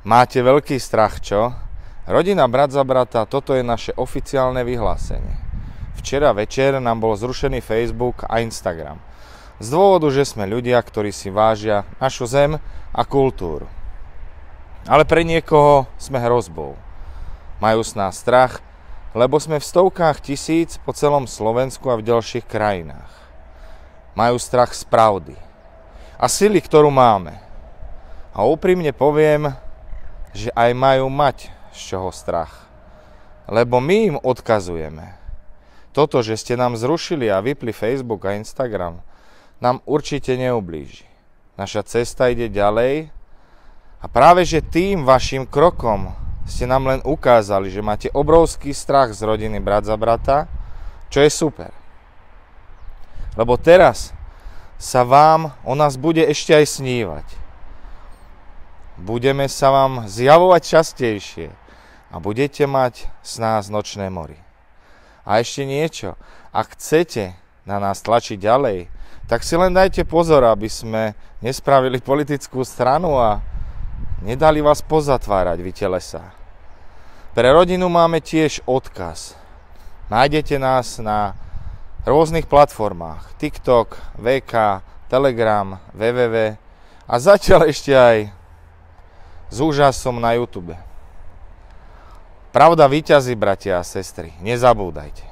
Máte veľký strach, čo? Rodina Brat za brata, toto je naše oficiálne vyhlásenie. Včera večer nám bol zrušený Facebook a Instagram. Z dôvodu, že sme ľudia, ktorí si vážia našu zem a kultúru. Ale pre niekoho sme hrozbou. Majú z nás strach, lebo sme v stovkách tisíc po celom Slovensku a v ďalších krajinách. Majú strach z pravdy a sily, ktorú máme. A úprimne poviem, že aj majú mať z čoho strach. Lebo my im odkazujeme. Toto, že ste nám zrušili a vypli Facebook a Instagram, nám určite neublíži. Naša cesta ide ďalej a práve že tým vašim krokom ste nám len ukázali, že máte obrovský strach z rodiny Brat za brata, čo je super. Lebo teraz sa vám o nás bude ešte aj snívať. Budeme sa vám zjavovať častejšie a budete mať z nás nočné mory. A ešte niečo, ak chcete na nás tlačiť ďalej, tak si len dajte pozor, aby sme nespravili politickú stranu a nedali vás pozatvárať, vy telesá. Pre rodinu máme tiež odkaz. Nájdete nás na rôznych platformách. TikTok, VK, Telegram, www a zatiaľ ešte aj s úžasom na YouTube. Pravda víťazí, bratia a sestry, nezabúdajte.